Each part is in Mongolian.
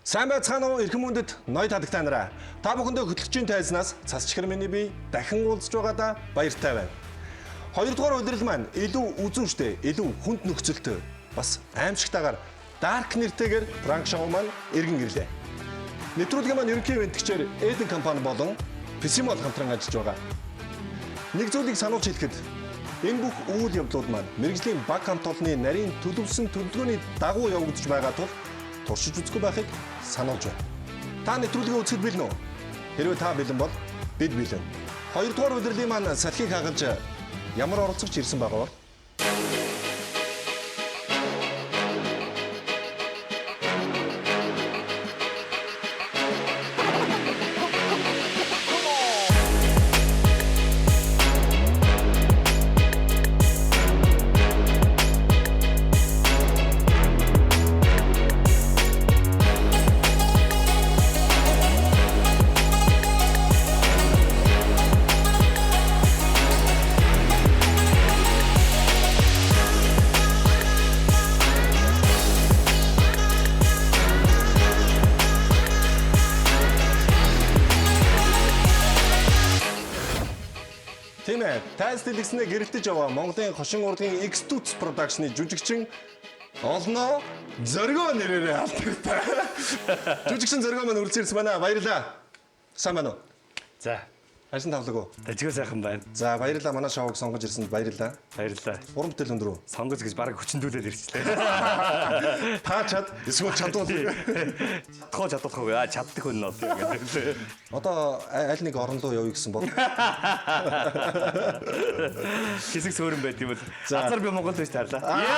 Сайн байцгаана уу эрхэм хүндэт ноёд хадагтай нараа. Та бүхэндээ хөтлөгчийн тайзнаас цас чихэр миний бие дахин уулзж байгаадаа баяртай байна. Хоёрдугаар удирдал маань илүү үзүүштэй, илүү хүнд нөхцөлтэй, бас аимшигтайгаар Dark нэртэйгээр пранк шоу маань иргэн ирлээ. Нэвтрүүлгийн маань ерөнхий ивэнтгчээр Eden компани болон Psimol хамтран ажиллаж байгаа. Нэг зүйлийг сануулж хэлэхэд энэ бүх үйл явдлууд маань мэрэгжлийн баг хамт олонны нарийн төлөвлөсөн төлөвлөгөөний дагуу явагдаж байгаа тул туршиж үзэхгүй байхыг сануулж байна. Та нэвтрүүлгээ үзэхэд бэлэн үү? Хэрвээ та бэлэн бол бид бэлэн. Хоёрдугаар удирдлын маань салхийг хагалж ямар оролцогч ирсэн байгаа вэ? Тийм ээ, тайз дэлгэснээ гэрэлтэж яваа Монголын хошин урлагийн X-Toots production-ы жүжигчин олноо Зориго нэрээр алдартай. Жүжигчин Зориго маань үргэлжлэрсэн байна. Баярлалаа. Сайн байна уу? За. Хайсан тавлаг уу? Тажиг сайхан байна. За, баярлалаа. Манай шоуг сонгож ирсэнд баярлалаа. Баярлалаа. Уран бүтээл өндөр үү? Сонгоц гэж бараг хүчндүүлээд ирчихлээ. Та чад эсвэл чадвал. Чадахгүй чадахгүй чаддаг хүн нь одоо. Одоо аль нэг орон руу явъя гэсэн бол. Хэсэг сөөрөн байт юм бол. Азар би Монголд байж таарлаа.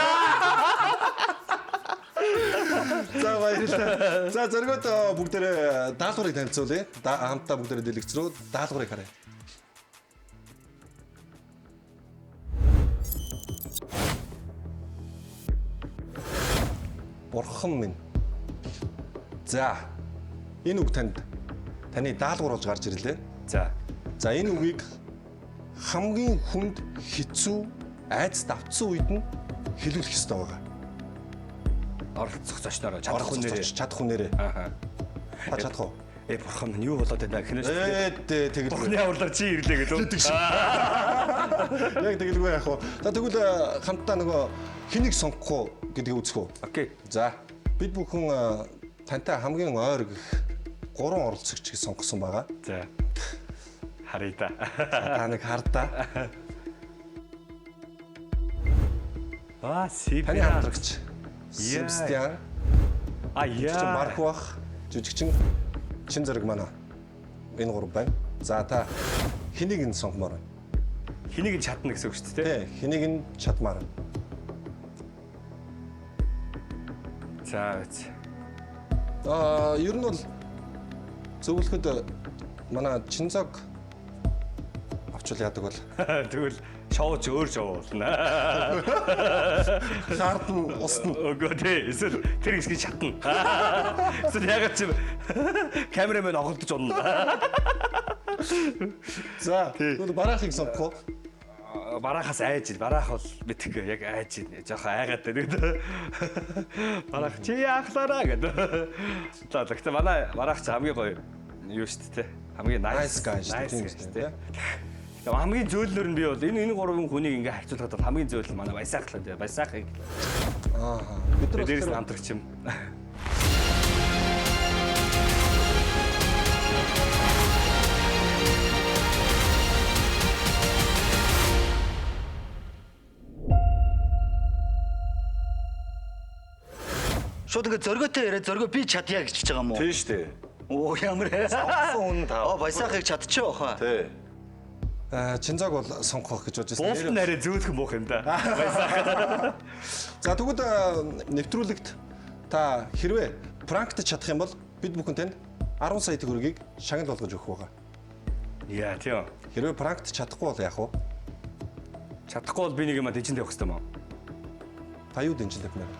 За баярлалаа. За зоригод бүгдээрээ даалгаврыг танилцуулъя. Хамтдаа бүгдээрээ дэлгэцрүү даалгаврыг харъя. Бурхан минь. За энэ үг таны даалгавар болж гарч ирлээ. За. За энэ үгийг хамгийн хүнд хэцүү айц давтсан үед нь хэлүүлэх ёстой байгаа. Оролцох зочноор чадах хүн нэрээ. Аа. Та чадах уу? Бурхан минь юу болоод байна гэх юм. Тэгэл. Бурханы авралаар чи ирлээ гэлөө. Яг тэгэлгүй яах вэ? За тэгвэл хамтдаа нөгөө хэнийг сонгох уу гэдгийг үзэх үү? Окей. За бид бүхэн тантай хамгийн ойр гэх 3 оролцогчийг сонгосон байгаа. За. Харъя да. Та нэг хардаа. Сиб. Таны хамтрагч. Себстиан. Жүжигчин Марквах, жүжигчин Чин Зориг манай. Энэ 3 байна. За та хэнийг нь сонгомоор байна? Хэнийг нь чадна гэсэн үг шүү дээ. Тий, хэнийг нь чадмаар байна. За. Ер нь бол зөвлөхөд манай Чинзог авчвал яадаг бол. Тэгвэл шоу ч өөр шоу болно. Шаардна, устна. Үгүй дээ. Эсвэл тэр хэсгийг шатна. Эсвэл ягаад чи камерамын оголдож унна. За, тэгвэл бараахыг сонгох уу? Барахаас айж ил. Бараах бол мэдхгүй яг айж ил. Жохон айгаад байна. Бараах чи яахлаараа гэдэг. За тэгтээ манай бараах ч хамгийн гоё юу шүү дээ. Хамгийн nice guy шүү дээ. Хамгийн зөөлнөр нь би бол энэ 3 хүнийг ингээ харьцуулахад бол хамгийн зөөл нь манай Баясаах л дээ. Баясаахыг. Бид нар дээрээс хамтрагч юм. Шууд ингээ зориготой яриа зориго би чадъя гэж хэлж байгаа юм уу? Тийм шүү дээ. Оо ямар Хүн таа. Баясаахыг чадчихоо хаа. Тий. Чинзог бол сонгох гэж бодож байсан. Уул нарийн зөөлхөн буух юм да. Баясаах. За тэгвэл нэвтрүүлэгт та хэрвээ пранкт чадах юм бол бид бүхэн танд 10 сая төгрөгийг шагнал болгож өгөх байгаа. Яа тийм. Хэрвээ пранкт чадахгүй бол яах вэ? Чадахгүй бол би нэг юм дэнчэнд явах хэрэгтэй юм аа. Та юу дэнчин тавьмаар?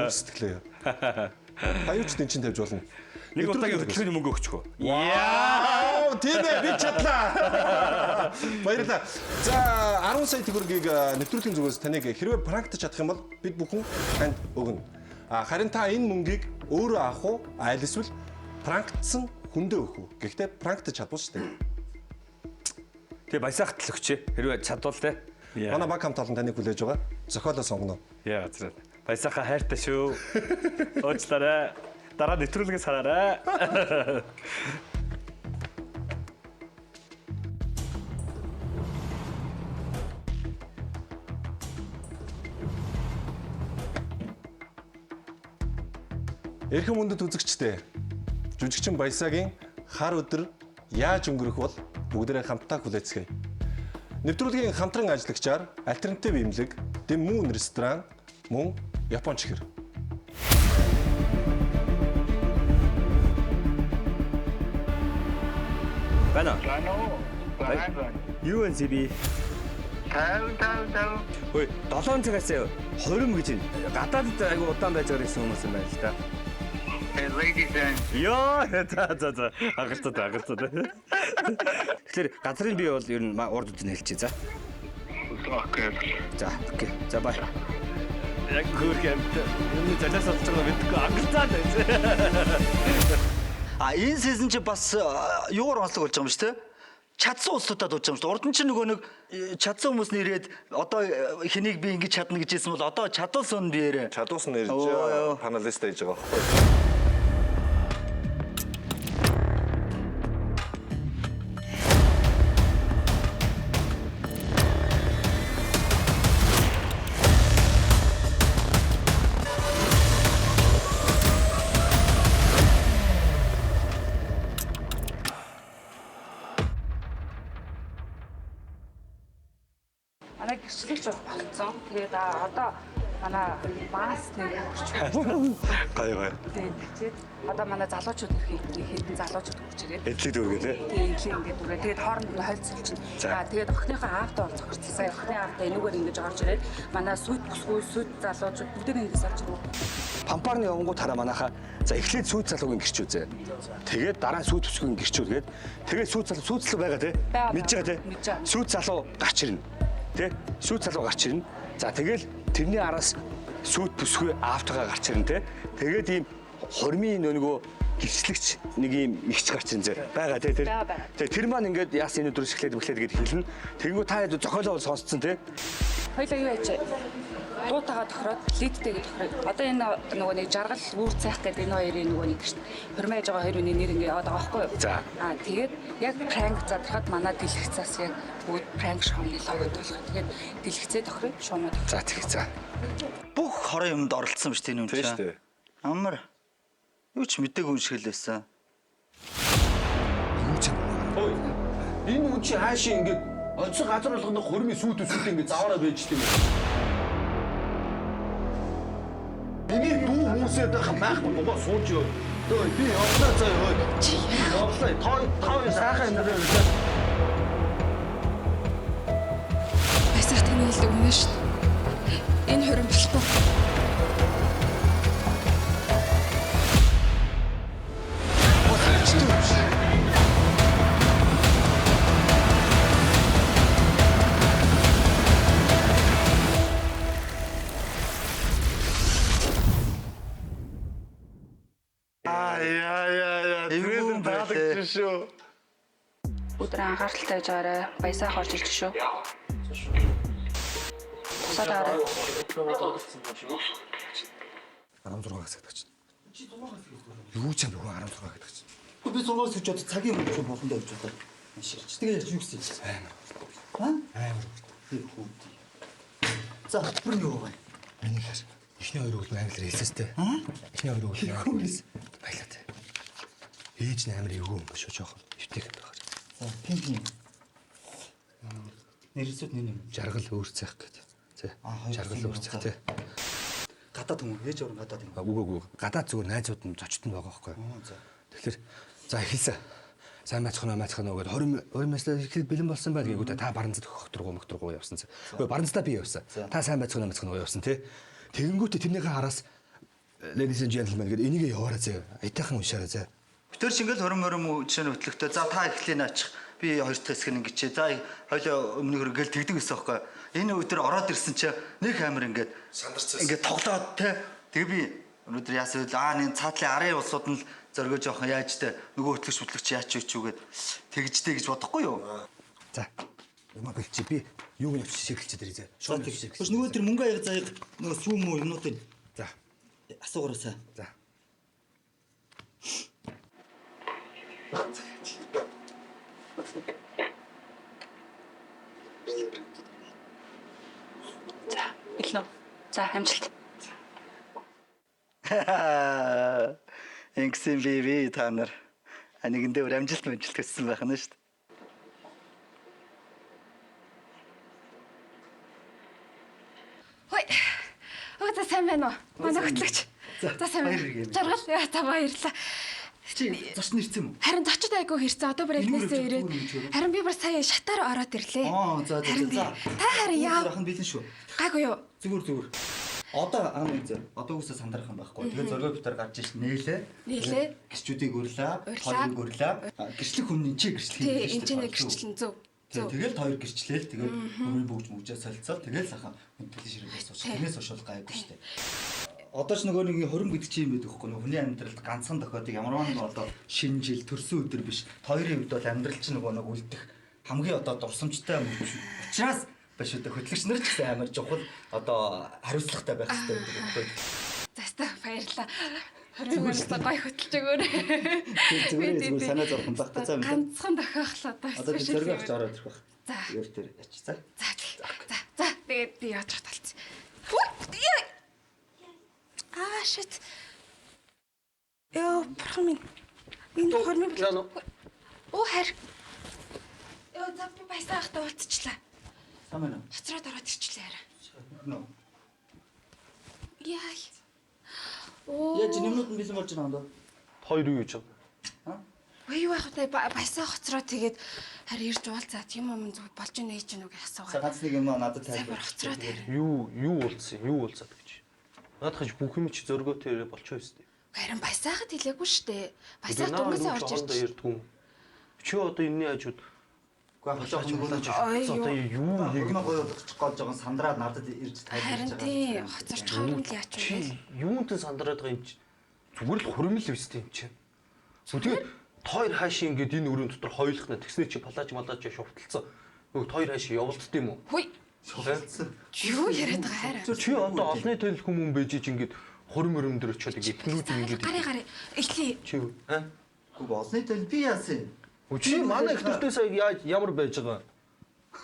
Сэтгэлээ. Та юу ч дэнчин тавьж болно. Нэг удаагийн хөтөлбөрийн мөнгө өгчих үү? Яа, тийм ээ, би чадлаа. Баярлалаа. За, 10 сая төгрөгийг нэвтрүүлгийн зүгээс таныг хэрвээ пранкт чадах юм бол бид бүхэн танд өгнө. Харин та энэ мөнгийг өөрөө авах уу? Аль эсвэл пранктсан хүндээ өгөх үү? Гэхдээ пранктаж чадвал шүү дээ. Тэгээ баясаахт л өгчээ. Хэрвээ чадвал те. Манай баг хамт олон таныг хүлээж байгаа. Зохиолоо сонгоно. Яа зэрэг. Баясаахаа хайртай шүү. Уучлаарай. Дараа нэвтрүүлгээс хараарай. Эрхэм мөндөд үзэгчтэй. Жүжигчин Баясаагийн хар өдөр яаж өнгөрөх бол бүгдээрээ хамтдаа хүлээцгээе. Нэвтрүүлгийн хамтран ажиллагчаар альтернатив имлэг, Дэм Мун ресторан, мөн Япон чихэр. Байна. Байна. Юу вэ би? Тав. Хөөе, 7 цагаас 20 гэж гадаадд айгу удаан байж байгаа хүмүүс юм байна л та. Ladies and Яа, за. Агарцаа. Тэгэхээр газрын би бол ер нь урд үдэн хэлчихье за. okay. За, окей. За бай. Яг хөргөм. Юу залаас олж байгаа мэдгүй агарцаа байж. Энэ сезон чи бас юугаар онцлог болж байгаа юм шүү дээ. Чадсан улсуудад дууж байгаа юм шүү дээ. Урд нь чи нөгөө нэг чадсан хүмүүс нэрээд одоо хэнийг би ингэж чадна гэж хэлсэн бол одоо чадсан нь биээрээ. Чадуус нь ирж паналист байж байгаа байхгүй. Манай гэрчлэгч болсон. Тэгээд одоо манай мас нэг хүрч байна. Гай. Тэгээд одоо манай залуучууд хэдэн залуучууд хүрч ирээд. Эдлэг дүүргээ те. Тэгээд ингээд үргээ. Тэгээд хооронд нь хольцолчихно. Тэгээд охиныхоо аавтаа орцгорч. Сая охины аавтаа энүүгээр ингэж орж ирээд манай сүд бүсгүй сүд залуучууд бүгд ингэж орж ирв. Пампарны явангууд хараа манайхаа за эхлээд сүйд залуугийн гэрч үзээ. Тэгээд дараа нь сүйд бүсгийн гэрч үзгээд тэгээд сүйд залуу байгаа те. Мэдж байгаа те. Сүйд залуу гарч ирнэ. Тэ? Сүйд залуу гарч ирнэ. За тэгэл тэрний араас сүйд бүсгүй аавтайгаа гарч ирнэ те. Тэгээд ийм хормын нөгөө гэрчлэгч нэг ийм ихч гарч ирнэ зэ. Бага те тэр. Тэгээ тэр маань ингээд яасан энэ өдрөөс эхлээд гэд хэлнэ. Тэгэнгүүт та хэд зохиолоо сонсцсон те. Хоёлаа юу яач? Дуутаага тохироод лидтэйгээ тохироо. Одоо энэ нөгөө нэг жаргал үүр цайх гэдэг энэ хоёрын нөгөө нэг шүү дээ. Хөрмөж байгаа хоёр үний нэр ингээ яваад байгаа байхгүй юу? За. Тэгээд яг пранк задрахад манай дэлгэцээс яг бүгд пранк шоуны логод болох. Тэгээд дэлгэцээ тохироо шоумод. За тэг за. Бүх хорон юмд оролцсон биз дээ энэ юм Тийм чинь. шүү дээ. Амар. Юу ч мэдээгүй юм шиг л байсан. Энэ хүн чи хаашаа ингэж оцсон газар болгоно хөрмийн сүйт ингээд заваараа байж тийм үү? Энийг дүү хүмүүсээ байхгүй боо сууж ёо. Төө би явлаа заа ёо. Чи явлаа. Тоо сайхан амьдрал. Баясах таны хэлдэг үнэ шүү дээ. Энэ хөрөн болохгүй. Эвгүй байдаг шүү. Өдөр анхааралтай байж байгаарай. Баясаах орж ирж шүү. Тусаарай. 16-аас гэдэг чинь. Юу ч юм бэ 16 гэдэг чинь. Би 6-аас гэж одоо цагийн мөнгө болгондоо явж байгаа. Ширч. Тэгээ яаж юу гэсэн юм? Амар. За, бүр юу вэ? Миний хэр эхний хоёр өглөө англиар хэлсэстэй. Эхний хоёр өглөө англиар баялаа. Ээж нь амар эвгүй юм ба шүү жоохон. Өвтэй юм байна. За, пинг. Нэрсэд нэр юм. Жаргал өөр цайх гэдэг. Тэ. Жаргал өөр цайх тэ. Гадаад хүмүүс ээж орон гадаад юм. Үгүй. Гадаад зүгээр найзууд нь зочд нь байгаа байхгүй. За. Тэгэхээр за эхэлсэн. Сайн майцхан гэдэг 20 мяслаа ихэд бэлэн болсон байл гээгүү та баранцад хөхдөргөө явсан. Үгүй баранцдаа би явсан. Та сайн майцхан явсан тий. Тэгэнгүүтээ тэрнийхээ араас ladies and gentlemen гэдэг энийг яваараа зэ. Айтайхан уншаараа зэ. Тэр шингэл хором жишээ нь хөтлөхтэй. За та эхлэе наачих. Би хоёр тасгэр ингэчээ. За хоёлоо өмнө хөргөл тэгдэг гэсэн байхгүй. Энэ өдөр ороод ирсэн чи нэг амир ингээд сандарцсан. Ингээд тоглоод те. Тэгээ би Өнөөдөр яасан вэ? Нэг цаатлын арын улсууд нь л зөргөө жоохон яаж тэ нөгөө хөтлөгч яач юу ч үгээд тэгжтэй гэж бодохгүй юу? За. Ямаа болчих би юуг нь шиглэж дээрээ. Шууд шиглэж. Биш нөгөө тэр мөнгө аяг заяг нөгөө сүүм муу юмнуудыг За. асуугараасаа. За. За, билнэ. За, амжилт. Ингэсэн би та нар нэгэндээ өөр амжилт хөссөн байх нь шүү дээ. Хой. За сайн байна уу? Манай хөтлөгч. За сайн байна. Жаргал яа та баярлаа. Чи зочд нэрсэн юм уу? Харин зочид айгуу хэрцээ. Одоо бүр эхнээсээ ирээд. Харин би бүр сая шатаар ороод ирлээ. За. Та харин яа. Ахын бэлэн шүү. Гайгүй юу? Зүгээр. Одоо үзээ. Одоо үсээ сандрах юм байхгүй. Тэгээд зөргөө битэр гарч иш нээлээ. Гэрчүүдийг өрлөө, хоёрыг өрлөө. Гэрчлэг хүний чи гэрчлэг Тий, энэ ч нэг гэрчлэн зөв. Тэгэл хоёр гэрчлээл тэгээд өмнө бүгж мүжээ солилцоод тэгээд сайхан хүндэтгэл ширээдээс сууж. Тэрнээс ушуул гайгүй шүү дээ. Одоо ч нөгөө нэг хором гэдэг чи юм байдаг хгүй. Хүний амьдралд ганцхан тохиодог ямарваа нэг одоо шинэ жил төрсөн өдөр биш. Хоёрын үед бол амьдрал чинь нөгөө нэг үлдэх хамгийн одоо дурсамжтай юм. Учираас биш үү хөтлөгч нар ч гэсэн амар жухал одоо хариуцлагатай байх хэрэгтэй гэдэг байхгүй. За та баярлаа. Хөрөнгөсөө гой хөтлж өгөөрэй. Зүгээр санаа зовхон багтаа цаа юм. Ганцхан тохиоллоо одоо. Одоо би зөргөө авч ороод ирэх байх. За. Өөр төр яч за. За. Тэгээд би яаж талцсан. Shit. Яа, бурхан минь. Энэ хормын Яа. Оо хайр. Яа, за би баясаахтаа уулзчихлаа. Самаа. Хацраад ороод ирчлээ хараа. Нөө. Яа. Оо. Яаж нэмнүүд нь бэлэн болж байгаа юм даа? Хоёр юу гэж байгаа? Ой юу яах вэ? Баясаа хоцроо тэгээд харин ирж уулзаад юм юм зүг болж ийнэ гэж нүг асуугаа. Ганц нэг юм надад Сайн хоцроод хараа. Юу уулзсан? Юу уулзаад гэж? Наадах бүх юм чи зөргөөтэй болчихоо өстэй. Харин баясаахад хэлээгүй штэ. Баясаах дунгасаа орж ирж. Ярдгүй. Чи одоо энэний хажууд Гуайхаж болооч. Ой, Одоо юу нэг гоё болчих гол жоохон сандраад надад ирж харин тайлбарж тий хоцорч хаврын л яач вэ? юунтай сандраад байгаа юм чи? Зүгээр л хуримл өстэй юм чи. Тэгээд тойр хаашаа ингээд энэ өрөөнд дотор хойлохна тэгснэ чи палаж шувталцсан. Нөгөө тойр хаашаа явуулдт юм уу? Хүй. Юу яриад байгаа хайраа. Чи одоо олны тойл хүмүүн байж ингээд хурим өрөмдөр очиод ингээд итгэнүүд ингээд гараа. Эхлэе. чи аа? Гүг олны тэл би яасан? Чи манай ихтэй сая ямар байж байгаа?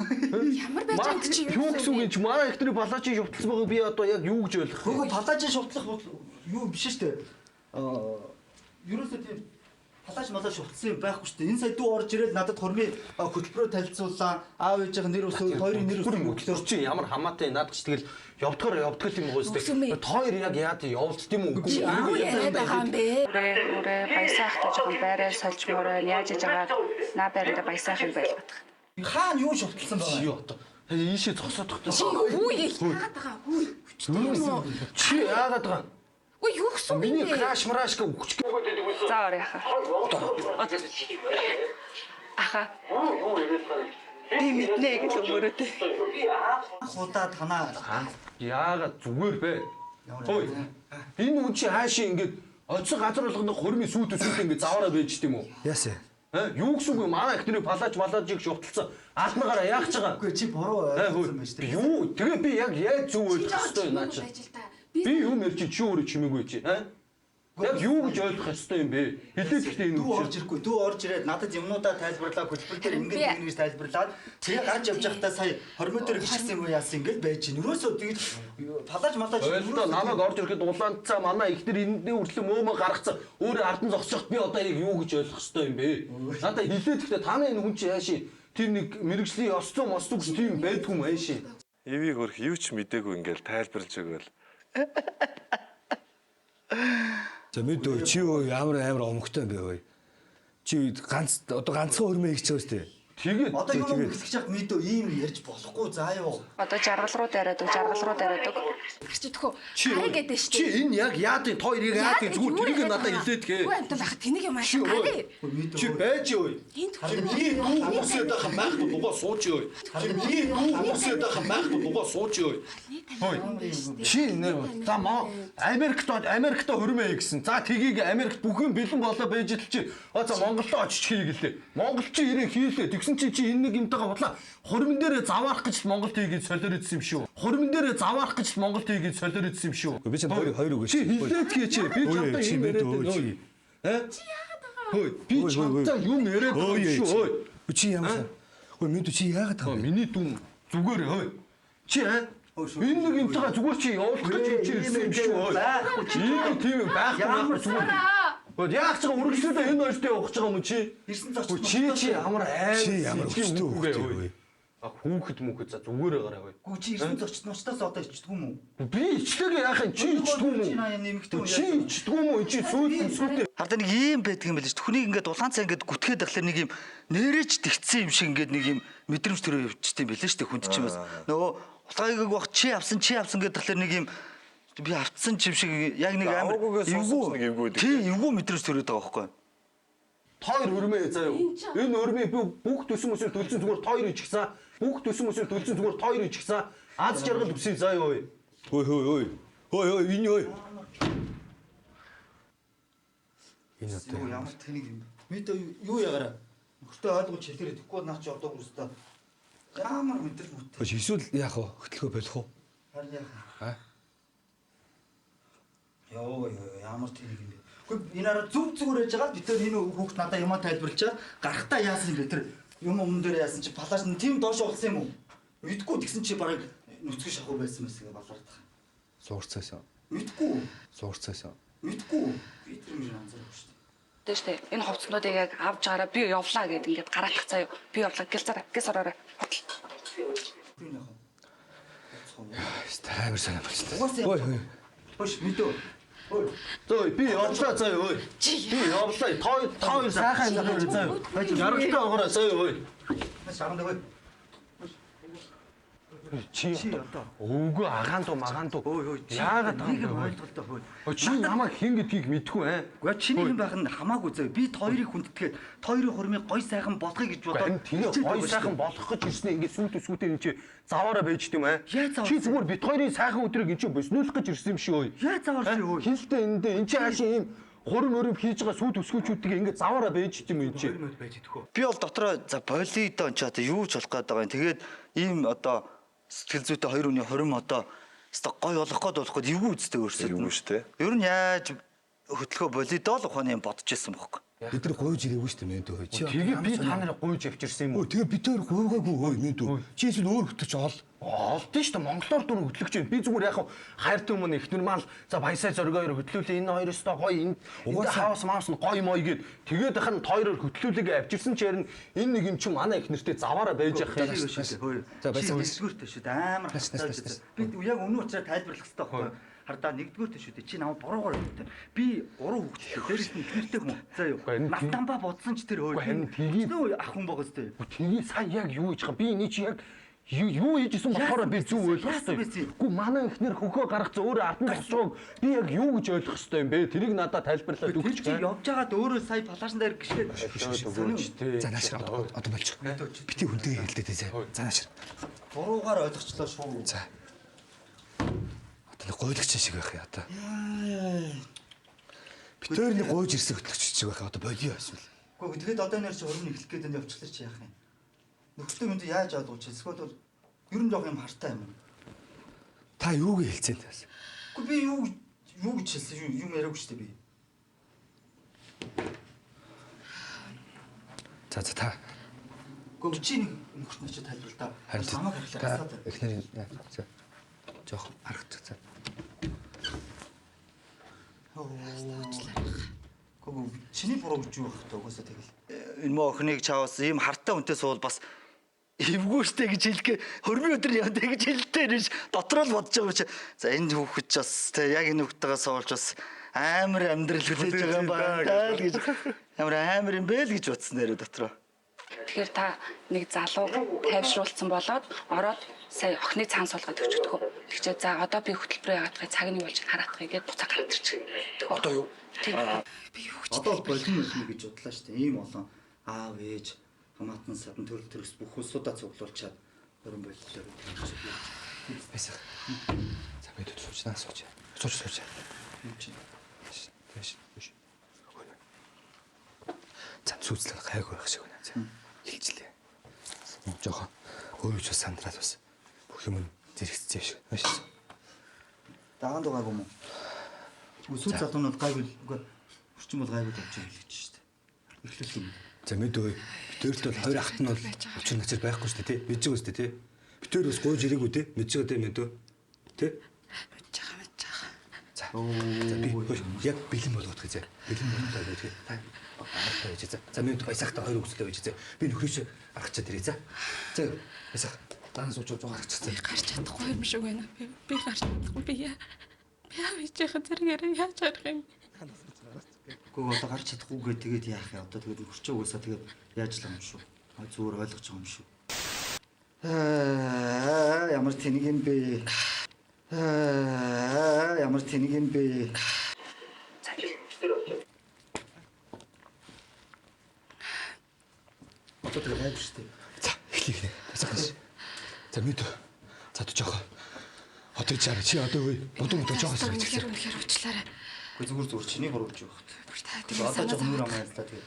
Ямар байж байгаа чи юу гэсэн үг юм чи манай ихтэй палажи шувталсан байгаа би одоо яг юу гэж ойлгох вэ? Гүг палаж шувтлах юу биш шүү дээ. Ерөөсөө тийм палаж шувталсан юм байхгүй шүү дээ. Энэ сая дүү орж ирээд надад хормын хөтөлбөрөөр танилцуулсан. Аав ээжийн нэр өсөө хоёрын нэр өсөө чи ямар хамаатай наадах тэгэл явдгаар юм гоос дээ. Тоор яг яад явуулт юм уу? юу яриад байгаа юм бэ? Үрээ баясаахтай жоохон байраа сольж мөрөө яаж иж байгаа наа байранда баясаахыг байлгах. хаана юу шувталсан байгаа? Юу одоо ийшээ зогсоод тахтай. Чи юу яагаад байгаа? Хүү. Чи яагаад байгаа? Ой юу гэсэн юм Миний бэ? краш марашка үхчих. За орё яха. Аха. Би мэднэ гэж өмөрөөдөө. Худаа танаа Яагаад зүгээр бэ? Ой. Энэ үн чи хаашаа ингээд оцсон газар болгоно хормын сүйдээ ингээд заваараа байж тийм үү? Яасан? Юу гэсэн үг вэ? Манай ихний палажиг шувталсан. Албанаараа яах гэж байгаа? үгүй чи буруу ойлгосон байж тээ. Юу? Тэгээ би яг яаж зөв ойлгох ёстой наа чи? Би юм ярьж чи өөрөө чимээгүй чи, Яг юу гэж ойлгох ёстой юм бэ? Хэлээд ихтэй энэ Дүү орж ирэхгүй. Дүү орж ирээд надад юмнуудаа тайлбарлаа, хөтөлбөр дээр ингэж ингэж тайлбарлаад тэгээ гарч явж байхдаа сая хормоо дээр гिचсэн юм яасан ингэж байж гин. Өрөөсөө тэгж палаж Ойлоо намайг орж ирэхэд улаанцаа манай ихнэр эндээ хүртлэн мөөмө гаргацсан. Өөрөө ардан зогсоход би одоо яг юу гэж ойлгох ёстой юм бэ? Надаа хэлээд ихтэй таны энэ хүн чи яаши тийм нэг мэрэгжлийн ёс зүйн мос зүгс тийм байдгүй юм ааши. Эвийг хөрх юу ч мдээгүй ингээл тайлбарлаж өгөөл. За мэдөө чи юу ямар омогтой юм бэ вэ? Чи ганцхан хөрмөө хийчихсэн шүү дээ. Тэгээд Одоо юу ихлэж яг мэдөө ийм ярьж болохгүй заа юу. Одоо жаргал руу дараад үг. Чи төхөө. чи Хараа гэдэг чи энэ яг яадын тоо ирийг яадын зүгээр тэрийг надад хэлээд гээ. Үгүй амтан байх тэнийг юм Чи аашаа. чи байж өө. Миний дүү хүмүүсээ дахин байхгүй дугаа сууч өө. Миний дүү хүмүүсээ дахин байхгүй дугаа сууч өө. Чи нэр за маа Америкт хөрмөө гэсэн. За тгийг Америкт бүхэн бэлэн болоо байж идэл чи. За Монголд очиж хийгэлээ. Монгол чи ирээ хийлээ. Тэгсэн чи энэ нэг юмтайгаа бодлаа. Хурмын дээр заваарах гэж Монголд хийгээд солиор идсэн юм шүү. Хурмын дээр заваарах гэж Монголд хийгээд солиор идсэн юм шүү. Би ч хоёр үг Чи хэлээд гээ чи. Би чамтай юм яриад байна. Чи яагаад байгаа? Хөөе. Би чамтай юм яриад байна шүү. Чи ямар хөөе минь чи яагаад байгаа? Миний дүн зүгээр хөөе. Чи энэ нэг юмтайгаа зүгээр чи явуулах гэж чи ирсэн юм шүү. Байхгүй чи. Энэ тийм байхгүй зүгээр. Яг ч үргэлжлүүлээ энэ хоёртой явах гэж байгаа юм чи. Ирсэн зоч. Чи ямар аим. Чи ямар өчтөө хөөе. Хүүхэд мүхэд за зүгээрээ гараа хөөе. Гү чи ирсэн зочд ноштоос одоо ичдэггүй юм уу? Би ичдэг яах юм чи ичдэггүй юм уу? Чи ичдэггүй юм уу? Чи сүйтэй. Хардаа нэг ийм байдаг юм байл ш. Түүнийг ингээд улаан цай ингээд гүтгээд ахлаа нэг юм нэрэж тэгцсэн юм шиг ингээд нэг юм мэдрэмж төрөө явчихсан юм байлээ ш. Хүнд чинь бас нөгөө улгайг баг чи авсан гэдэг ахлаа нэг юм би автсан юм шиг яг нэг амар эвгүй мэдрэмж төрөөд байгаа байхгүй. Тойр өрмөө заяа. Энэ өрмөө би бүх төсөн мөсөөр төлсөн зүгээр тойр ичихсэн. Бүх төсөн мөсөөр төлсөн зүгээр тойр ичихсэн. Аз жаргал үсээ заяа ой. Хөөе энэ ой. Энэ Юу ямар тэнийг юм. Мэдээ юу ягараа. Нөхөртөө ойлгож хэлэхээр тэгэхгүй наа чи одоо бүрстэ. Ямар мэдрэл бүт. Эсвэл яах вэ? Хөтлөхөө болох уу? Харин яах. Йоо ямар тэнийг юм бэ. Гэхдээ энэ араа зүгээр яж байгаа бид тэр энэ хүүхд надаа юмаа тайлбарлачаад гарахтаа яасан юм бэ тэр юм өмнө дээр яасан чи палаш нь тийм доош болсон юм уу? Мэдгүй тэгсэн чи бараг нүцгэн шахуу байсан мэсгээ балардах. Суурцаасан. Мэдгүй. Суурцаасан. Мэдгүй. Би тэр юм анзаарах шүү дээ. Тэ штэ энэ ховцнуудыг яг авч гараа би явлаа гэд ингээд гараах заяа. Би явлаа гээс ороорой. Би яах вэ? Таймер санаа болчихлоо. Хөөе. Хөөш мэдөө. Зөө би явлаа заяа ой. Би явлаа. Тоо сайхан юм заяа. Яргалтай байгаараа заяа ой. Саран дэвэй. Чи одоо өвгөө агаан дуу. Яагаад нэг юм ойлголттой хөөе. Чи намайг хин гэдгийг мэдгүй ээ. Гэхдээ чиний юм байх нь хамаагүй зөө. Би хоёрыг хүндэтгээд хоёрын хурмыг гой сайхан болгоё гэж бодоод Тэгээ гой сайхан болох гэж ирснэ ингээд сүйтэй энэ чи заваараа байж дим ээ. Яа Чи зүгээр бит хоёрын сайхан өдрийг энэ чи боснуулах гэж ирсэн юм шүү. яа заавар чи хөөе. Хинэлтэй эндээ энэ чи хаашаа ийм хурим хийж байгаа сүйт өсгөөчүүдийг ингээд заваараа байж дим энэ чи. Би бол дотроо за болидо ч одоо юу ч болох гээд байгаа юм. Тэгээд ийм одоо сэтгэл зүйтэй хоёр хүний хурим одоо гой болох гээд болоход эвгүй үстэй өөрсөд. Эвгүй шүү дээ. Ер нь яаж хөтлөхөө болидо л ухааны юм бодож ирсэн бохоо. Бид нар гойж ирээгүй шүү дээ минь дөө. Чи Тэгээ би та нарыг гуйж авчирсан юм уу? тэгээ бид хоёр гойгоогүй хөөе минь дөө. Чи эсвэл өөр хөтөч ол. Олдсон шүү дээ. Монголоор дүр хөтлөгч юм. Би зүгээр яг хайртай өмнө их нормал за баясаа зоргоор хөтлүүлээ. Энэ хоёроос та гоё энэ хаус маус нь гоё мой гээд тэгээд ахын хоёроор хөтлүүлээгээ авчирсан ч ярина энэ нэг юм чи манай их нэртэй заваараа байж явах юм шүү дээ. За байсан нэгдүгээртэй шүү дээ. Амар хацтай. Би яг өнөө учраас тайлбарлах хэрэгтэй байхгүй. Хардаа нэгдүгээртэй шүү дээ. Чи намайг буруугаар өгдөө. Би 3 хүүхэдтэй. Дээрээс нь ихнэртэй хүн. За юу. Натамба бодсон ч тэр хөөе. Нөө ах хүн байгаа зү. Тэгээ сая яг юу хийж байгаа. Би энэ чи яг юу хийжсэн болохоор би зөв ойлгох хэрэгтэй. Гү манай ихнэр хөхөө гаргацсан өөрөө артан тосчоог би яг юу гэж ойлгох хэрэгтэй юм бэ? Тэрийг надад тайлбарлаад өгч. Чи явж байгаад өөрөө сая палашин дээр гიშгээд. За наашир одоо болчих. Бити хүнтэй хэлдэ тэ. За наашир. Буруугаар ойлгочлоо шүү. За. Одоо гойлогч шиг байх яа одоо. Бид хоёр нэг гойж ирсэн хөтлөгч шиг байх одоо болио эсвэл. Гэхдээ тэгэд одоо нэр чи хурим эхлэх гээд энэ явчихлаа чи яах юм? Нөхөртөө минь яаж ойлгож чи эсвэл бол ер нь жоох юм хартай юм. Та юуг хэлцээ тас. Гэхдээ би юу гэж хэлсэн юм яриаггүй шүү дээ би. За та. Гэхдээ чи нэг нөхөрт нь чи тайлбар та. Хамаг харахлаа. Эхнэр за. Жоох харагч за. Гэхдээ чиний буруу гэж юу байх вэ? Угаасаа тэгэл. Энэ мөн охиныг чаавас ийм хартай хүнтэй суул бас эвгүй штэ гэж хэлгээ. Хөрмийн өдөр явдаа гэж хэлдэг нэж дотроо л бодож байгаа юм чи. За энэ хүүхэд ч бас те яг энэ хүүхдтэйгээ суулж бас амар амьдрал хүлээж байгаа юм байна гэж. Амар юм бэ л гэж утсан нэрээ дотроо. Тэгэхээр та нэг залуу тайвшруулсан болоод ороод сая охины цаан суулгаад өчтгөө. Тэгчээ за одоо би хөтөлбөрөө яагаад цагийн юу болж хараатгая гэдээ буцаа гараад ирчих. Одоо юу? Би юу гэж Одоо болон үлмэ гэж бодлаа шүү дээ. Ийм олон аав ээж хамаатан садан төрөл төрөс бүх улсуудаа цуглуулчаад хорин боллоо гэж Байсан. За бид сууч. Сууч. Тэш. За сүүцлээ гайгүй байх шиг байна. За хэлжлээ. Жохон өөрөө ч сандраад бас бүх юм зэрэгцсэн шиг байна шүү. дагаан дугаагүй юм уу? Сүүц залуу нь бол гайгүй үгүй орчин бол гайгүй болж байгаа гэж шүү дээ. Эхлэх юм. За мэдээ. Битэрт бол хоёр ахт нь бол өчр нацар байхгүй шүү дээ тий. Мэдж байгаа шүү дээ тий. Битэр бас гойж ирээгүй тий. Мэдж байгаа дээ мэдээ. Тий? Мэдж байгаа. За би яг бэлэн болгох гэж. Бэлэн болгох гэж. Аа байж за. За минь баясахта хоёр үгслээ байж за. Би нөхрөөш аргачаад ирээ за. За баясах. Даан сууж гаргачихсан. Гарч чадахгүй юм шиг байна. Би гарч чадахгүй. Би яа хийх зэрэгээрээ яаж харах юм? Гүү одоо гарч чадахгүй тэгээд яах вэ? Одоо тэгээд хурцаа угаасаа тэгээд яаж л юм шүү. Зүгээр ойлгож байгаа юм шүү. Ямар тэнэг юм бэ? Ямар тэнэг юм бэ? Одоо тэгээд яаж шүү дээ. За эхлэе. Баясах. За мэд. За жоох. Одоо чараа чи одоо үе бодон жоох Үнэхээр уучлаарай. Зүгээр чиний хурууж явах. Бүр та Одоо жоох нүр амаалаа тэгээд.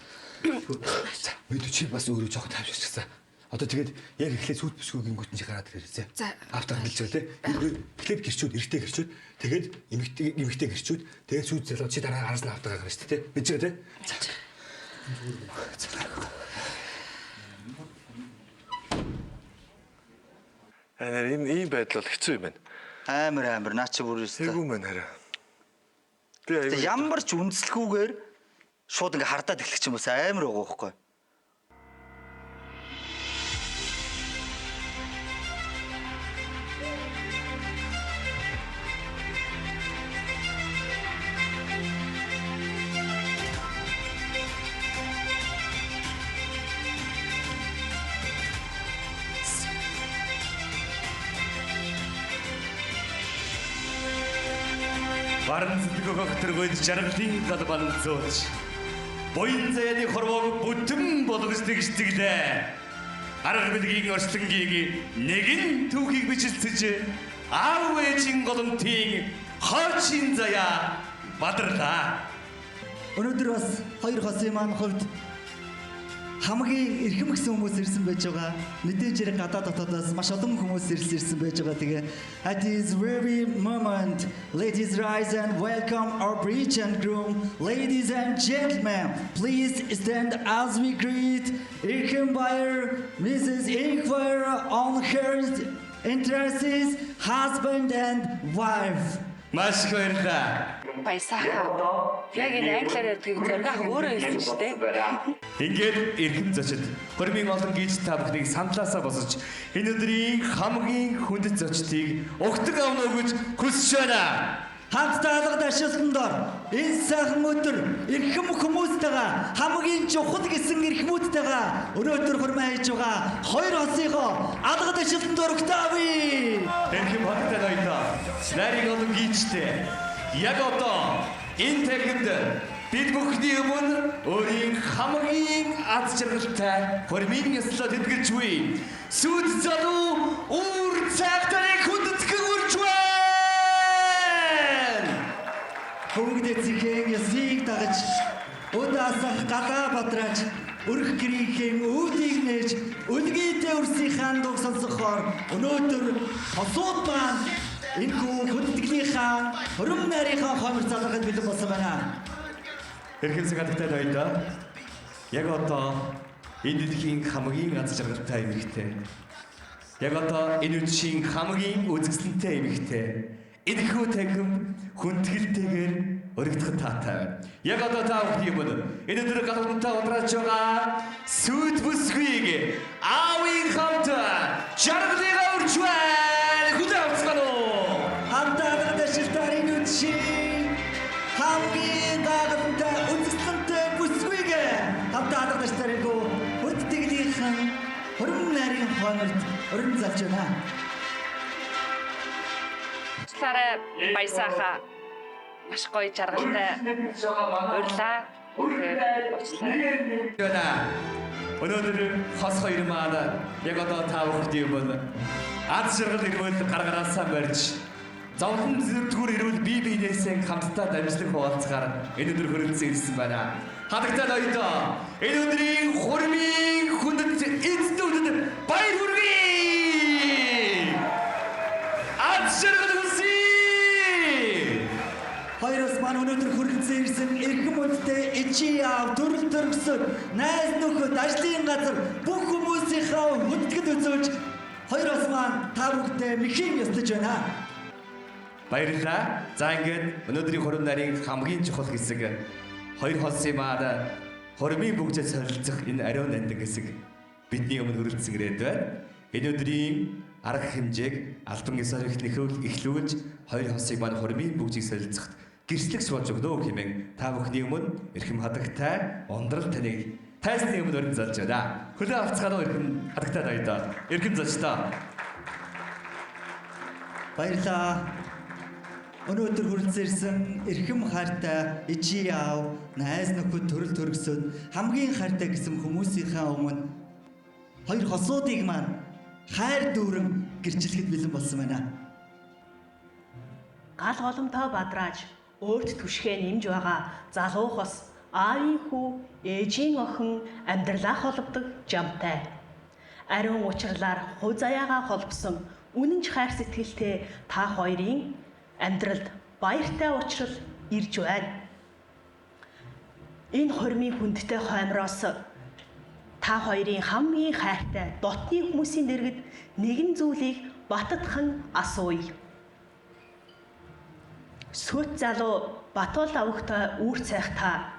За мэд чи бас өөрөө жоох тайвширчихсан. Одоо тэгээд яг эхлээд сүйт бүсгүй гингүүт чи гараад ирээ. За. Автаа хэлж байгаа те. Эхлээд гэрчүүд, эрэгтэй гэрчүүд, тэгээд эмэгтэй гэрчүүд, тэгээд сүйт залуу чи дараа араас нь автаа гарна шүү дээ те. Мэдж байгаа те. Энэ ийм байдал бол хэцүү юм байна. Амар наа чи бүр өстэй. Тэггүй мэн хараа. Ямар ч үндэслэхгүйгээр шууд ингээ хардаад эхлэх юм бас амар байгаа байхгүй. Баран зүтгэх тэргүйд жаргалын галбан зөөж буян заяаны хорвоог бүтэн болгож тэгштэглээ. Арга билгийн орчлонгийн нэгэн түүхийг бичлэлцэж аав ээжийн голомтын хоочин заяа бадарлаа. Өнөөдөр бас хоёр хосын маань хувьд хамгийн эрхэм гисэн хүмүүс ирсэн байж байгаа. Мэдээж хэрэг гадаад дотоодоос маш олон хүмүүс ирсэн байж байгаа. Тэгээ at this very moment, ladies rise and welcome our bride and groom. Ladies and gentlemen, please stand as we greet эрхэм баяр Mrs. Inquire on her entrances, husband and wife. Маш их баярлалаа. Баясаа. Яг энэ англиар ярьдаг зориг өөрөө хэлсэн шүү дээ. Ингээд эрхэм зочид хормын олон гीज та бүхнийг сандлаасаа босож энэ өдрийн хамгийн хүндэт зочдыг угтаг авна уу гэж хүсэж байна. Хамтдаа алга дашилсан дор энэ сайхан өдөр эрхэм хүмүүстэйгээ хамгийн чухал гэсэн эрхмүүдтэйгээ өнөөдөр хурмаа хийж байгаа хоёр хосынхоо алга дашилсан дор октави. Эрхэм хаттай ноёдоо нарийн олон гीजтэй яг одоо энэ тагнд бид бүхний өмнө өөрийн хамгийн аз жаргалтай хормын ёслоо тэтгэж буй сүд залуу үр цагтарыг хүндэтгэн үрж байна. Хөвгдөө зихэн ясыг дагаж удаасах гадаа бадраж өрх гэрийнхэн үүдийг нээж үлгийтэй өрсийн хаан дуг сонсохоор өнөөдөр хосууд маань энэхүү хүндэтгэлийнхаа хөрөм нарийнхаа хомор залгахад бэлэн болсон байна. Эрхэм цагаатай ноёдоо яг одоо энэ дэлхийн хамгийн аз жаргалтай эмэгтэй. Яг одоо энэ үдшийн хамгийн үзэсгэлэнтэй эмэгтэй. Энэхүү тагим хүндгэлтэйгээр өргөдөх таатай байна. Яг одоо та бүхний өмнө энэ өдөр галантаа унтрааж байгаа сүд бүсгүйг аавын хамт жаргалыгаа урж байна. Хүлээвцгаано. Хамтаа дэшилтарын үдшийн хамгийн гагалантай үзэсгэлэнтэй бүсгүйг хамтаа дэшилтарын хүндтгэлийн чанарт өрн залж байна. Цаарай баясааха. Маш гоё жаргалтай. Урьлаа. Өнөөдөр хос хоёр маань яг одоо та бүхэнд юм бол аз жаргал ирвэл гаргараасаа барьж зовлон зүртгүүр ирвэл бие биенээсээ хамтдаа дамжлаг хуваалцахаар энэ өдөр хөрөлдсөн ирсэн байна. Хадагтай ноёдоо энэ өдрийн хурмын хүндэт эцдүүдэд баяр хүргэе. Az жаргал хүсье. Хоёроос маань өнөөдөр хөрөлцөн ирсэн эрхэм үндэтэй ичи яав төрөл төргсөн найз нөхөд ажлын газар бүх хүмүүсийнхээ хүндэтгэд үзүүлж хоёроос маань та бүхэндээ мэхийн ёслож байна. Баярлалаа. За ингээд өнөөдрийн хурим нарийн хамгийн чухал хэсэг хоёр холсын маань хурмын бүгжэд солилцох энэ ариун нандин хэсэг бидний өмнө хөрөлдсөн ирээд байна. Энэ өдрийн арга хэмжээг албан ёсоор эхлүүлж хоёр холсыг маань хурмын бүгжийг солилцоход гэрчлэгч болж өгнө хэмээн та бүхний өмнө эрхэм хадагтай ундрал таныг тайсны өмнө өргөн залж байна. Хөлөө авцгаанаа эрхэм хадагтай ноёдоо эрхэм залжтаа. Баярлалаа. Өнөөдөр хөрөлцөн ирсэн эрхэм хайртай ичи яав найз нөхөд төрөл төргсөд хамгийн хайртай гэсэн хүмүүсийнхээ өмнө хоёр хосуудыг маань хайр дүүрэн гэрчлэхэд бэлэн болсон байна. Гал голомтой бадрааж өөрт түшгээ нэмж байгаа залуу хос аавын хүү ээжийн охин амьдралаа холбодог жамтай. Ариун учирлаар хувь заяагаа холбосон үнэнч хайр сэтгэлтэй та хоёрын амьдралд баяртай учрал ирж байна. Энэ хормын хүндтэй хоймроос та хоёрын хамгийн хайртай дотны хүмүүсийн дэргэд нэгэн зүйлийг баттхан асууя. Сүт залуу Батуул авахтай үүр цайх та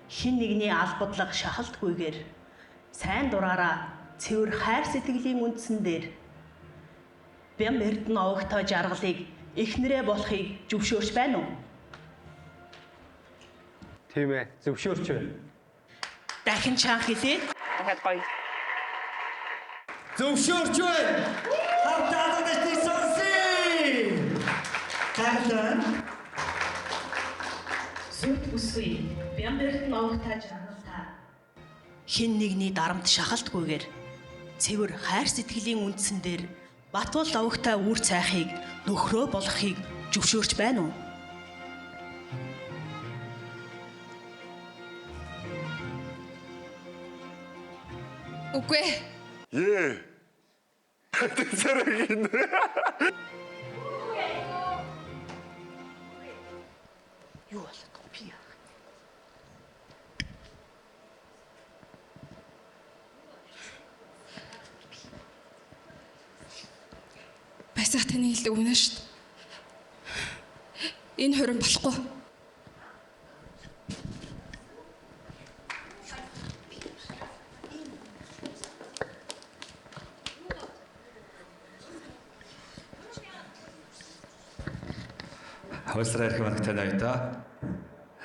хин нэгний албадлага шахалтгүйгээр сайн дураараа цэвэр хайр сэтгэлийн үндсэн дээр бям эрдэнэ авахтай жаргалыг эхнэрээ болохыг зөвшөөрч байна уу? Тийм ээ, зөвшөөрч байна. Дахин чанх хэлээ. Дахиад гоё. Зөвшөөрч байна. Хамтдаа дэжтэй сонсъё. Таглан Сүт үсгүй. Бям эрдэнэ авахтай жаргалтай хин нэгний дарамт шахалтгүйгээр цэвэр хайр сэтгэлийн үндсэн дээр Батуул авахтай үр цайхыг нөхрөө болохыг зөвшөөрч байна уу? Үгүй. Ее. Тэсэрэг энэ. Юу болоод би яах? Баясаа таны хэлдэг үнэ шүү дээ. Энэ хорин болохгүй. Хавсраа ирэх мангтай ноёдоо.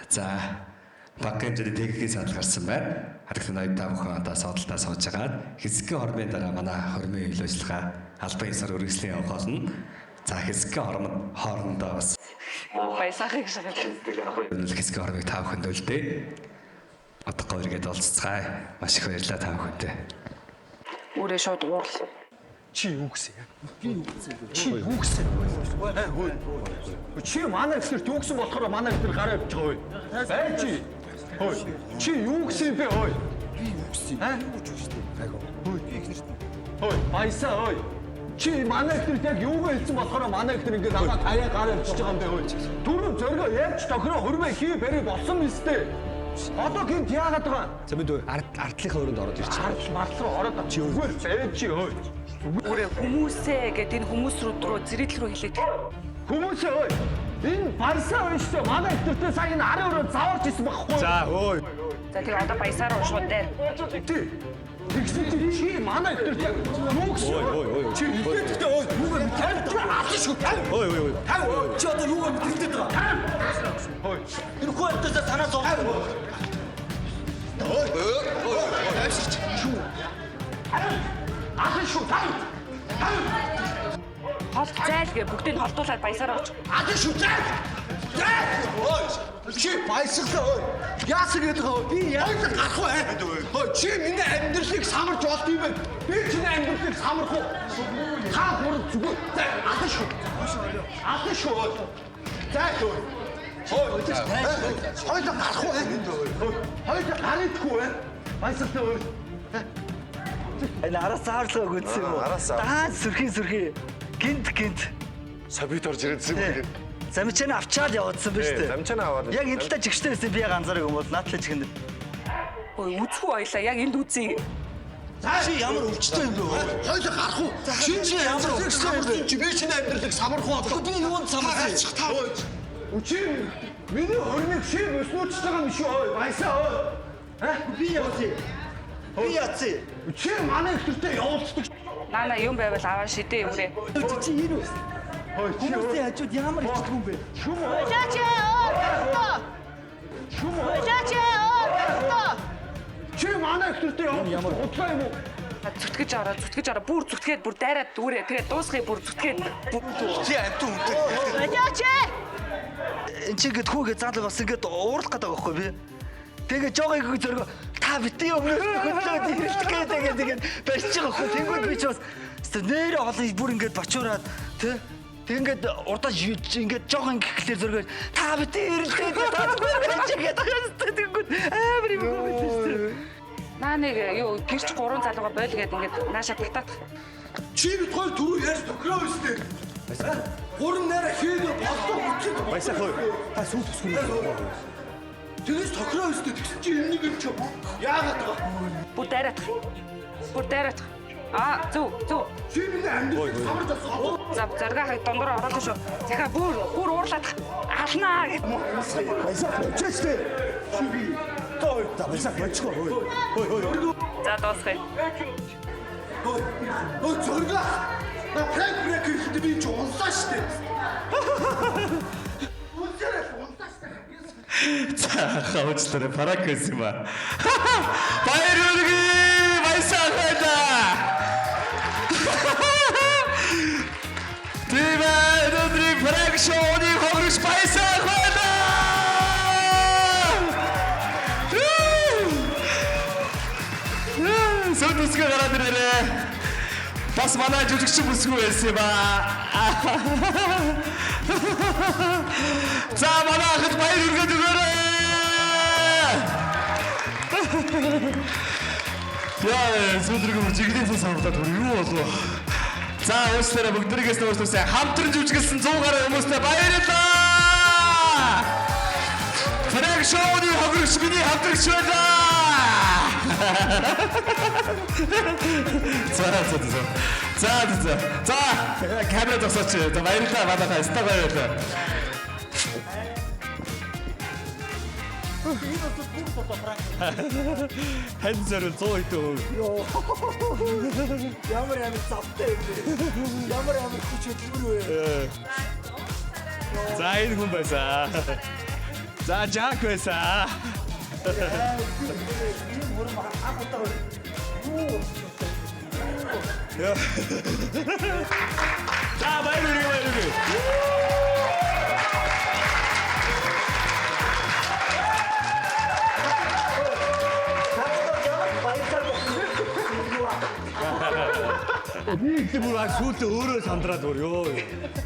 За, баг хэмжээний техникийн садал гарсан байна. Хадагтай ноёдоо бүхэн одоо содолтоо сууж агаад хэсэгэн хормын дараа манай хормын үйл ажиллагаа албан ёсоор үргэлжлэн явах болно. За, хэсэгэн хоорондоо бас Баясаахыг шагалж. хэсэгэн хормыг та бүхэнд үлдээ. Одоогоо иргэд олццгаая. Маш их баярлалаа та бүхэндээ. Үрээ шууд уурал. Чи юу гэсэн яа? Чи юу гэсэн? Чи манай ихнэрт юу гэсэн болохоор манай ихнэр гараа явж байгаа вэ? Бай чи. Хөөе. Чи юу гэсэн бэ хөөе? Би юу гэсэн? Юу ч үстэй. Хөөе би ихнэрт. Хөөе, баясаа хөөе. Чи манай ихнэрт яг юугаа хэлсэн болохоор манай ихнэр ингээд намайг хаяа гараа явж байгаа юм бэ хөөе. Түрүү зөргөө ярьж тохироо хөрмөө хий бэрээ болсон юм өстэй. Одоо гинт яагаад байгаа? За бид ардлынхаа өрөөнд ороод ирчих. Ардл мардлуу ороод чи өгөөл заяа чи хөөе. Үрээ хүмүүсээ гэдэг энэ хүмүүс рүү зэрэгл рүү хэлээд. Хүмүүсээ ой. Энэ баясаа байна шүү дээ. Манай ихнэртэй сая энэ арын өрөө зааварч исэн байхгүй. За, ой. За тэгээ одоо баясаараа шууд дээр. Тэгсэн чи манай ихнэрт яг юу гэсэн? Ой. Чи илгээдтэй ой. Юу юм тавь аалж шүү. Ой. чи одоо юу юм хэлдэг байгаа? Ой. Энэ хүүхдээс санаа зов. Ой. Ахын шүү. Тав. Хол зайлгээ бүгдийг холдуулаад баясараа оч. Ахын шүү. Ой. Чи баясгалаа ой. Яасан гэдэг вэ? Би яасан гарах вэ? Ой, чи миний амьдралыг самарч болд юм бэ? Би чиний амьдралыг самарх уу? Та бүр зүгээр. Ахын шүү. Ахын шүү. Зай ой. Ой, хоёул гарах уу? Хоёул гарахгүй вэ? Баясгалаа ой. Энэ араас цаарлага өгсөн юм уу? Даа сүрхий. Гинт. Сабит орж ирсэн юм. Замчаан авчаал явуулсан ба шүү дээ. Замчаан аваад. Яг энэ талаа жигштэй байсан би ганцаараа юм бол наадлаа чихэнд. Ой үзгүй баялаа. Яг энд үзье. Чи ямар өвчтэй юм бэ? Хоёул гарах уу? Чи ямар өвчтэй юм бэ? Чи би чиний амьдралыг самарх уу? Би юунд самарх? Чи миний хөрмөг чи өснөөч байгаа юм шүү. Ой, баясаа ой. Би яцээ. Чи манай ихтэй явуулдаг. Нана юм байвал аваа шидэ юмрээ. Чи энэ үс. Хүмүүсийн хажууд ямар ихтэй юм бэ? Чи манай ихтэй явуулдаг. Удлаа юм уу? Зүтгэж ороо. Бүр зүтгээд бүр дайраад дүүрээ. Тэгээд дуусхыг бүр зүтгээд. Чи амтун үнтэй. Чи гээд хүүгээ заалга бас ингээд уурах гэдэг байгаа байхгүй би. Тэгээ жогыг зөргөө та битээ өмнө хөдлөөд ирэлтгээд тэгээд барьж байгаа хөө. Тэнгүүд би ч бас нэр олон бүр ингээд бочуураад тий. Тэг ингээд урдаж ингээд жог ингэхлээр зөргөө та битээ ирэлтгээд та чигээд тэнгүүд амар юм байна. Наа нэг юу гэрч 3 залууга бойл гээд ингээд нааша татаад. Чи бид хоёр түрүү яаж тохироо өстэй. Гурван нэрэ хийдэр болдог үчиг. Баясаа хой. Та сүүл төсгөр. Тэгээс тохироо өстэй тэгсэн чи энэ нэг юм чи яагаад байгаа? Бүр дайраад. Зүг. Чи миний амьдрал самар засгаа. За заргаа хай дондор ороод шүү. Захаа бүр уурлаад алнаа гэд. Баясаа чэстэй. Чи би. Той та баясаа бачгаа. Ой. За дуусгая. Ой зурга. На прек хийхдээ би ч унсаа штэ. За хавчтараа парак гэсэн ба. Баяр хүргэе. Баясаа хайда. Тэвэр өдрийн парак шоуны хогрос баясаа хайда. Сөтөсгө гараад ирээрээ. Бас манай жүжигч бүсгүй байсан юм аа. За манай ахад баяр хүргээд өгөөрэй. Яа, сүдрэг жиглэнээс самтаад юу болов? За уучлаарай бүгдээрээс уучлаарай. Хамтран жүжиглсэн 100 гаруй хүмүүстээ баярлалаа. Фрэг шоуны хогрогч миний хамтрагч байлаа. За камера тасаач. За баярлалаа манайхаа стаг баярлалаа. Хэн зэрэг 100 хэдэн. Ямар завтай юм бэ? Ямар хүч хөдөлмөр вэ? За энэ хүн байсан. За Жак байсан. За баярлалаа. Би их бүр сүүлдээ өөрөө сандраад бүр ёо.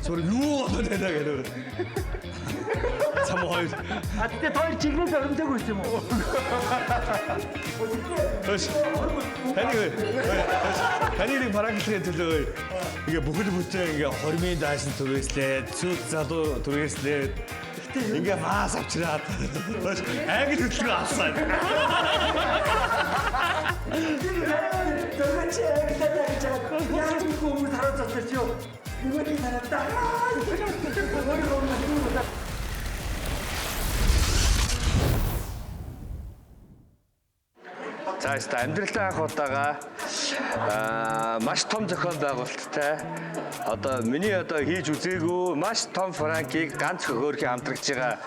Сөр юу болоод байна гэдэг. Цам хоёр. Тэгээ хоёр чиглэлд өрөмдөг байсан юм уу? Хош. Таны параглагын төлөө ингээ бүхэл бүтэн ингээ хормын даасан түрээслээд, цүт залуу түрээслээд ингээ маас авчираад хош англи хөдөлгөөн авсан. Тэгэж яг хүмүүс хараад засчих юу? Нүгний хараад. За амьдралтай анх удаага маш том зохион байгуулалттай одоо миний одоо хийж үзээгүй маш том франкийг ганц хөөрхийн хамтрагч байгаа.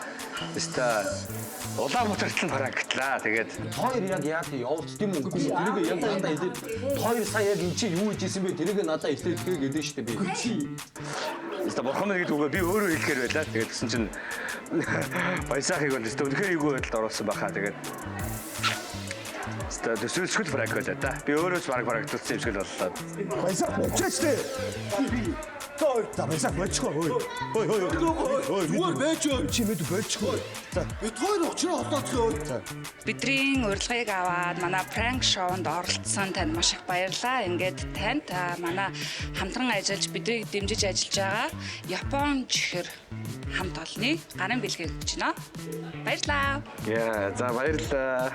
Улаанбаатарт нь франктлаа. Тэгээд Хоёр яг явуулт тийм үү? Тэрийг яг надад хэлээд хоёр сая яг энэ чи юу хийжсэн бэ? Тэрийг надад илэрхийлэх гэдэг шүү дээ би. бурхан минь гэдэг үгээ би өөрөө хэлэхээр байлаа. Тэгээд гэсэн чинь баясаахыг бол үнэхээр эйгүү байдалд оруулсан баха. Тэгээд төсөөлсгөл франк байлаа да. Би өөрөө ч франктуулсан юм шиг л боллоо. Баясаа чэчтэй. За баясаа болчихгоо. Ой. Зүгээр байж өө. Чи мэд болчихгоо. За Бид хоёр очроо холооцгоо. Бидний урилгыг аваад манай prank show-нд оролцсон танд маш их баярлалаа. Ингээд танд манай хамтран ажиллаж биднийг дэмжиж ажиллаж байгаа Япон чихэр хамт олонны гарын бэлгийг өгч байна. Баярлалаа. Яа, за баярлалаа.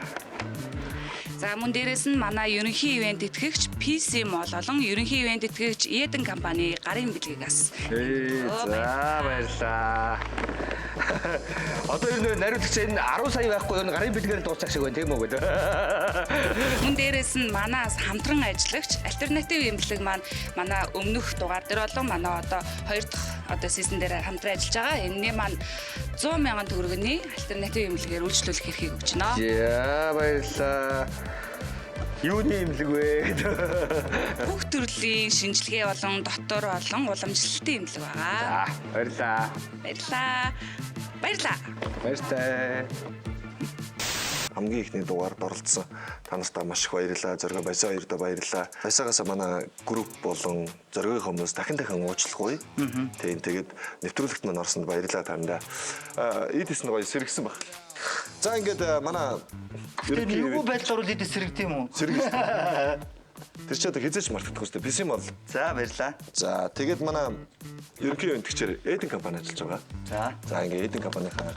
За мөн дээрэс нь манай ерөнхий ивент тэтгэгч PC Mall болон ерөнхий ивент тэтгэгч Eden компани гарын бэлгээс. За баярлалаа. Одоо энэ нариулагч энэ 10 сая байхгүй энэ гарын бэлгээр дуусах шиг байна тийм үү гэдэг. Мөн дээрэс нь манаас хамтран ажиллагч альтернатив эмнэлэг маань манай өмнөх дугаар дээр болон манай одоо 2 дахь одоо сизон дээр хамтран ажиллаж байгаа. Энэний маань 100 мянган төгрөгийн альтернатив эмнэлгээр үйлчлүүлэх эрхийг өгч байна. Яа баярлалаа. Юуны имлэг вэ? Бүх төрлийн шинжилгээ болон дотор болон уламжлалтын имлэг байгаа. За баярлалаа. Баярлалаа. хамгийн ихний дугаард оролцсон та нартай маш их баярлалаа. Зориг баясаа хоёрдоо баярлалаа. Баясаагаас манай групп болон зоригын хүмүүс дахин уучлахгүй. Тийм тэгээд нэвтрүүлэгт маань орсонд баярлалаа тандаа. Эдис нь гоё сэргсэн баг. За ингээд манай юу байдлаар л эдис сэрэгд юм уу? сэргсэн. Тэр ч одоо хизээч мартахгүй шүү дээ. Бисим бол. За баярлаа. За тэгээд манай ерөнхий өнтгчээр Eden компани ажиллаж байгаа. За ингээд Eden компанийнхаа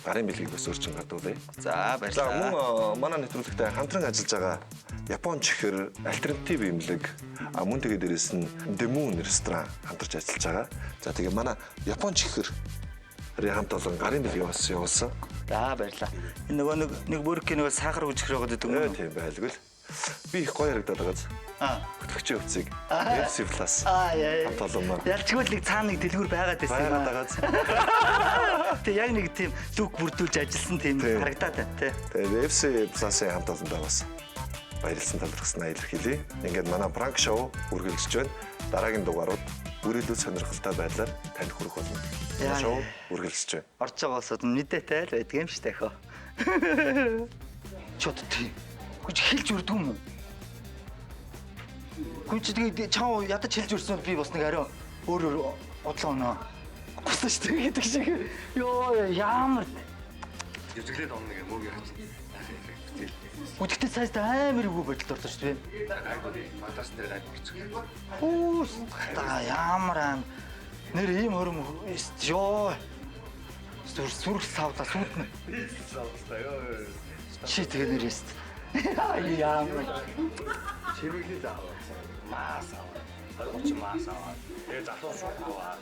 гарын бэлгийг бас өөрчн гадуулъя. За За баярлалаа. мөн манай нэвтрүүлэгтээ хамтран ажиллаж байгаа Япон чихэр альтернатив имлэг мөн тэгээд дээрэс нь Демун ресторан хамтарч ажиллаж байгаа. За тэгээд манай Япон чихэр хамт олон гарын бэлгийг бас явуулсан. За баярлалаа. Энэ нөгөө нэг бүркийн нөгөө сахар үжихрээ гэдэг юм. Тийм байлгүй л. Би их гоё харагдаад байгааз. Хөтлөгчийн хувцсыг FC Plus. Яа. Хамт олон маань. Ялчгүй л нэг цаана нэг дэлгүүр байгаад байсан юм байгаад байгааз. Тэг яг нэг тийм лүк бүрдүүлж ажилласан тийм харагдаад байна тий. Тэгээд FC Plus-ын хамт олондоо бас баярлсан талархснаа илэрхийлье. Ингээд манай prank show үргэлжлэж байна. Дараагийн дугаарууд үргэлжлүү сонирхолтой байдлаар танд хүрэх болно. Манай шоу үргэлжлэж байна. Орж байгаа улсууд мэдээтэй л байдаг юм шүү дээ хөө. Чод тий. Хүч хэлж үрдэг юм уу? Хүч тэгээд чаа ядаж хэлж үрсэн би бас нэг арай өөр бодлоо оноо. Гусан шүү дээ гэдэг шиг. Йоо ямар Жүжиглээд он нэг мөг яаж. Үдгтээ сайз амар үгүй байдалд орсон шүү дээ. Мадаас дээр гайд болчих. Хүүс та ямар нэр ийм хөрөм ёо. Сүрх савда сүтнэ. Чи тэгээ нэрээс. Ямар Чимэглээ заавал. Маас аваа. 30 маас аваа. Тэгээ залуу шуухаа.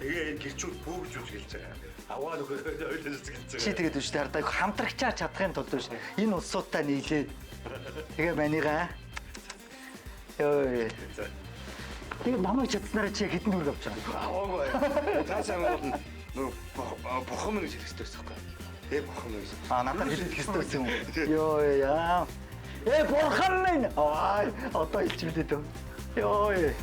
Тэгээ энэ гэрчүүд бүгд жүжиглэж байгаа. Аваа нөхөр ойлож гэлж чи тэгээд биш дардаа хамтрагчаар чадахын тулд биш. Энэ улсуудаа нийлээд тэгээ манийгаа. Йоо. Тэгээ намайг чадсанараа чи хэдэн төгрөг авч байгаа. Аваагүй. Таасаа мөн бохон мөн гэж хэлсэн байхгүй. Бохон мөн. Надад хэлэх хэрэгтэй юм. Йоо яа. Бурхан минь. Одоо хэлж мэдээ дөө. Йоо.